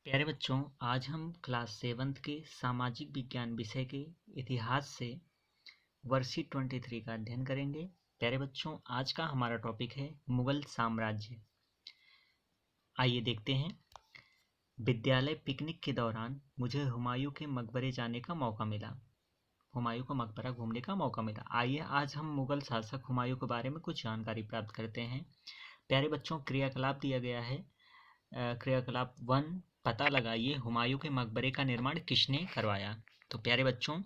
प्यारे बच्चों, आज हम क्लास 7th के सामाजिक विज्ञान विषय के इतिहास से वर्कशीट 23 का अध्ययन करेंगे। प्यारे बच्चों, आज का हमारा टॉपिक है मुगल साम्राज्य। आइए देखते हैं। विद्यालय पिकनिक के दौरान मुझे हुमायूं के मकबरे जाने का मौका मिला। हुमायूं का मकबरा घूमने का मौका मिला। आइए आज हम मुगल शासक हुमायूं के बारे में कुछ जानकारी प्राप्त करते हैं। प्यारे बच्चों, क्रियाकलाप दिया गया है। क्रियाकलाप 1, पता लगाइए हुमायूं के मकबरे का निर्माण किसने करवाया। तो प्यारे बच्चों,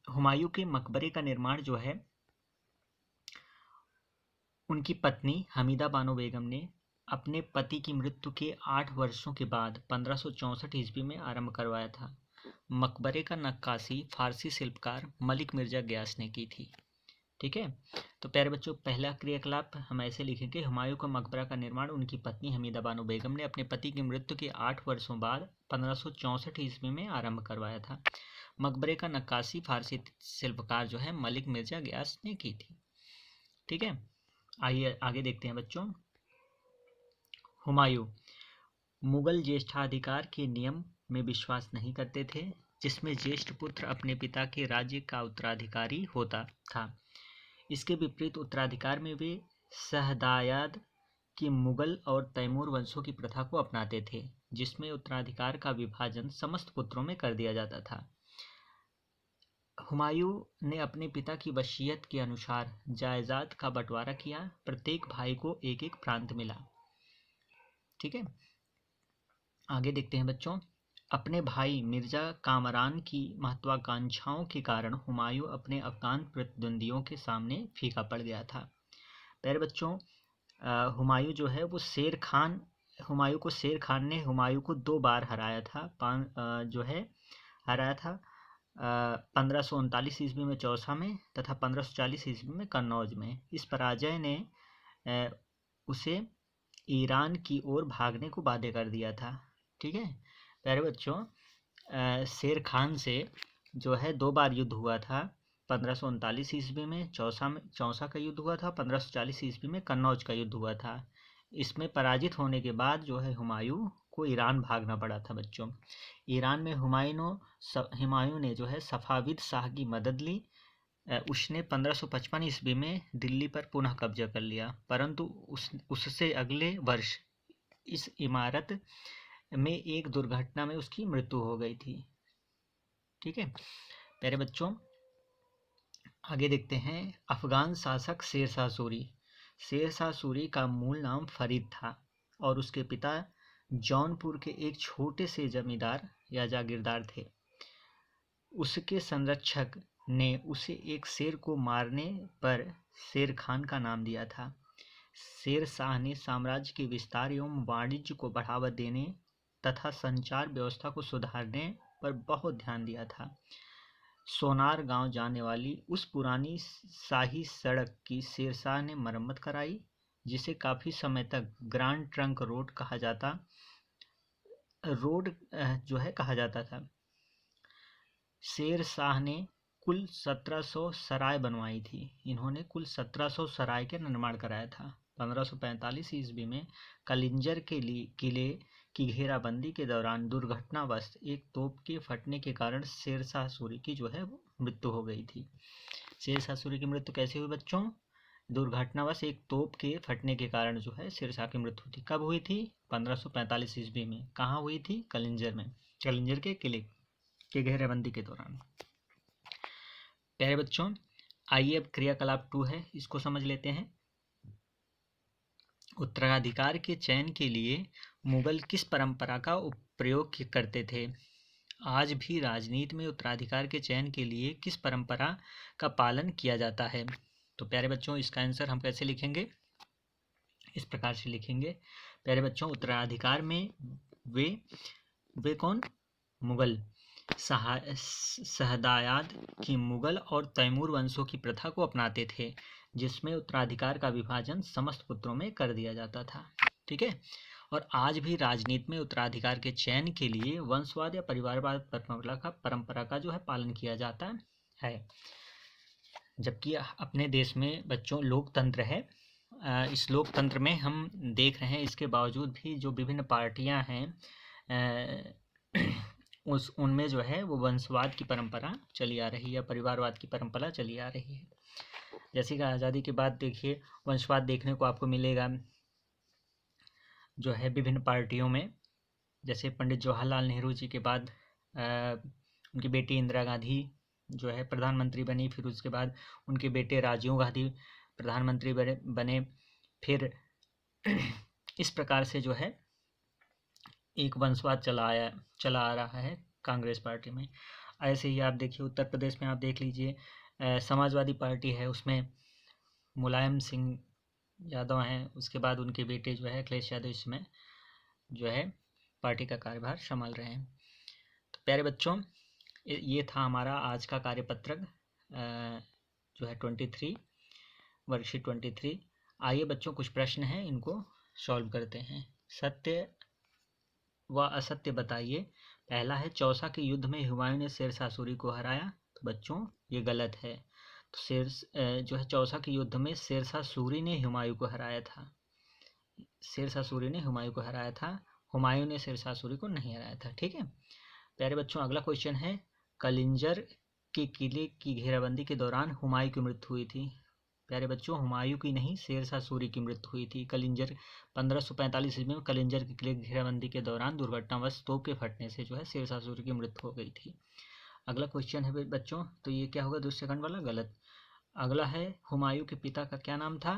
हुमायूं के मकबरे का निर्माण जो है उनकी पत्नी हमीदा बानो बेगम ने अपने पति की मृत्यु के 8 वर्षों के बाद 1564 ईस्वी में आरंभ करवाया था। मकबरे का नक्काशी फारसी शिल्पकार मलिक मिर्जा ग्यास ने की थी। ठीक है, तो प्यारे बच्चों, पहला क्रियाकलाप हम ऐसे लिखेंगे। हुमायूं का मकबरा का निर्माण उनकी पत्नी हमीदा बानो बेगम ने अपने पति की मृत्यु के 8 वर्षों बाद 1564 ईस्वी में आरंभ करवाया था। मकबरे का नक्काशी फारसी शिल्पकार जो है मलिक मिर्जा ग्यास ने की थी। ठीक है, आइए आगे देखते हैं बच्चों। हुमायूं मुगल ज्येष्ठाधिकार के नियम में विश्वास नहीं करते थे, जिसमें ज्येष्ठ पुत्र अपने पिता के राज्य का उत्तराधिकारी होता था। इसके विपरीत उत्तराधिकार में वे शहदायाद की मुगल और तैमूर वंशों की प्रथा को अपनाते थे, जिसमें उत्तराधिकार का विभाजन समस्त पुत्रों में कर दिया जाता था। हुमायूं ने अपने पिता की वसीयत के अनुसार जायदाद का बंटवारा किया। प्रत्येक भाई को एक एक प्रांत मिला। ठीक है, आगे देखते हैं बच्चों। अपने भाई मिर्जा कामरान की महत्वाकांक्षाओं के कारण हुमायूं अपने अफगान प्रतिद्वंदियों के सामने फीका पड़ गया था। प्यारे बच्चों, हुमायूं जो है वो हुमायूं ने हुमायूं को 2 बार हराया था। हराया था 1539 ईस्वी में चौसा में तथा 1540 ईस्वी में कन्नौज में। इस पराजय ने उसे ईरान की ओर भागने को बाध्य कर दिया था। ठीक है प्यारे बच्चों, शेर खान से जो है 2 बार युद्ध हुआ था। 1539 ईस्वी में चौसा का युद्ध हुआ था। 1540 ईस्वी में कन्नौज का युद्ध हुआ था। इसमें पराजित होने के बाद जो है हुमायूं को ईरान भागना पड़ा था बच्चों। ईरान में हुमायूं ने जो है सफाविद शाह की मदद ली। उसने 1555 ईस्वी में दिल्ली पर पुनः कब्जा कर लिया, परंतु उससे अगले वर्ष इस इमारत में एक दुर्घटना में उसकी मृत्यु हो गई थी। ठीक है प्यारे बच्चों, आगे देखते हैं। अफगान शासक शेरशाह सूरी। शेरशाह सूरी का मूल नाम फरीद था और उसके पिता जौनपुर के एक छोटे से जमींदार या जागीरदार थे। उसके संरक्षक ने उसे एक शेर को मारने पर शेर खान का नाम दिया था। शेर शाह ने साम्राज्य के विस्तार एवं वाणिज्य को बढ़ावा देने तथा संचार व्यवस्था को सुधारने पर बहुत ध्यान दिया था। सोनार गांव जाने वाली उस पुरानी शाही सड़क की शेरशाह ने मरम्मत कराई, जिसे काफी समय तक ग्रांड ट्रंक रोड कहा जाता था। शेर शाह ने कुल 1700 सराय बनवाई थी। इन्होंने कुल 1700 सराय के निर्माण कराया था। 1545 ईस्वी में कलिंजर के किले की घेराबंदी के दौरान दुर्घटनावश एक तोप के फटने के कारण शेरशाह सूरी की जो है वो मृत्यु हो गई थी। शेरशाह सूरी की मृत्यु कैसे हुई बच्चों? दुर्घटनावश एक तोप के फटने के कारण जो है शेरशाह की मृत्यु थी। कब हुई थी? 1545 ईस्वी में। कहाँ हुई थी? कलिंजर में, कलिंजर के किले के घेराबंदी के दौरान। प्यारे बच्चों, आइए अब क्रियाकलाप 2 है, इसको समझ लेते हैं। उत्तराधिकार के चयन के लिए मुगल किस परंपरा का प्रयोग करते थे? आज भी राजनीति में उत्तराधिकार के चयन के लिए किस परंपरा का पालन किया जाता है? तो प्यारे बच्चों, इसका आंसर हम कैसे लिखेंगे? इस प्रकार से लिखेंगे। प्यारे बच्चों, उत्तराधिकार में वे कौन? मुगल शहदायाद की मुगल और तैमूर वंशों की प्रथा को अपनाते थे, जिसमें उत्तराधिकार का विभाजन समस्त पुत्रों में कर दिया जाता था। ठीक है, और आज भी राजनीति में उत्तराधिकार के चयन के लिए वंशवाद या परिवारवाद परंपरा का जो है पालन किया जाता है। जबकि अपने देश में बच्चों लोकतंत्र है इस लोकतंत्र में हम देख रहे हैं, इसके बावजूद भी जो विभिन्न पार्टियां हैं उनमें जो है वो वंशवाद की परंपरा चली आ रही है, परिवारवाद की परंपरा चली आ रही है। जैसे कि आज़ादी के बाद देखिए वंशवाद देखने को आपको मिलेगा जो है विभिन्न पार्टियों में। जैसे पंडित जवाहरलाल नेहरू जी के बाद उनकी बेटी इंदिरा गांधी जो है प्रधानमंत्री बनी, फिर उसके बाद उनके बेटे राजीव गांधी प्रधानमंत्री बने। फिर इस प्रकार से जो है एक वंशवाद चला आ रहा है कांग्रेस पार्टी में। ऐसे ही आप देखिए उत्तर प्रदेश में आप देख लीजिए समाजवादी पार्टी है, उसमें मुलायम सिंह यादव हैं, उसके बाद उनके बेटे जो है अखिलेश यादव इसमें जो है पार्टी का कार्यभार संभाल रहे हैं। तो प्यारे बच्चों, ये था हमारा आज का कार्यपत्रक जो है 23 वर्कशीट 23। आइए बच्चों कुछ प्रश्न हैं, इनको सॉल्व करते हैं। सत्य व असत्य बताइए। पहला है चौसा के युद्ध में हुमायूं ने शेरशाह सूरी को हराया। तो बच्चों ये गलत है। तो जो है चौसा के युद्ध में शेरशाह सूरी ने हुमायूं को हराया था। शेरशाह सूरी ने हुमायूं को हराया था, हुमायूं ने शेरशाह सूरी को नहीं हराया था। ठीक है प्यारे बच्चों, अगला क्वेश्चन है कलिंजर के किले की घेराबंदी के दौरान हुमायूं की मृत्यु हुई थी। प्यारे बच्चों, हुमायूं की नहीं शेरशाह सूरी की मृत्यु हुई थी। कलिंजर 1545 ईस्वी में कलिंजर के किले की घेराबंदी के दौरान दुर्घटनावश तोप के फटने से जो है शेरशाह सूरी की मृत्यु हो गई थी। अगला क्वेश्चन है बच्चों, तो ये क्या होगा, दूसरे सेकंड वाला गलत। अगला है हुमायूं के पिता का क्या नाम था,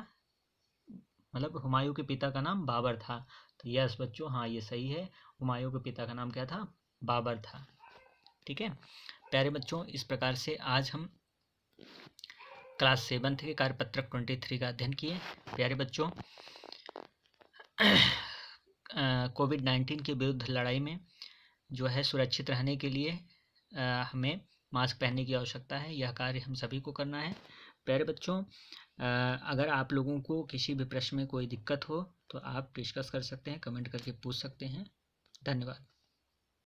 मतलब हुमायूं के पिता का नाम बाबर था। तो यस बच्चों, हाँ ये सही है, हुमायूं के पिता का नाम क्या था, बाबर था। ठीक है प्यारे बच्चों, इस प्रकार से आज हम क्लास 7 के कार्यपत्रक 23 का अध्ययन किए। प्यारे बच्चों, कोविड-19 के विरुद्ध लड़ाई में जो है सुरक्षित रहने के लिए हमें मास्क पहनने की आवश्यकता है। यह कार्य हम सभी को करना है। प्यारे बच्चों, अगर आप लोगों को किसी भी प्रश्न में कोई दिक्कत हो तो आप डिस्कस कर सकते हैं, कमेंट करके पूछ सकते हैं। धन्यवाद।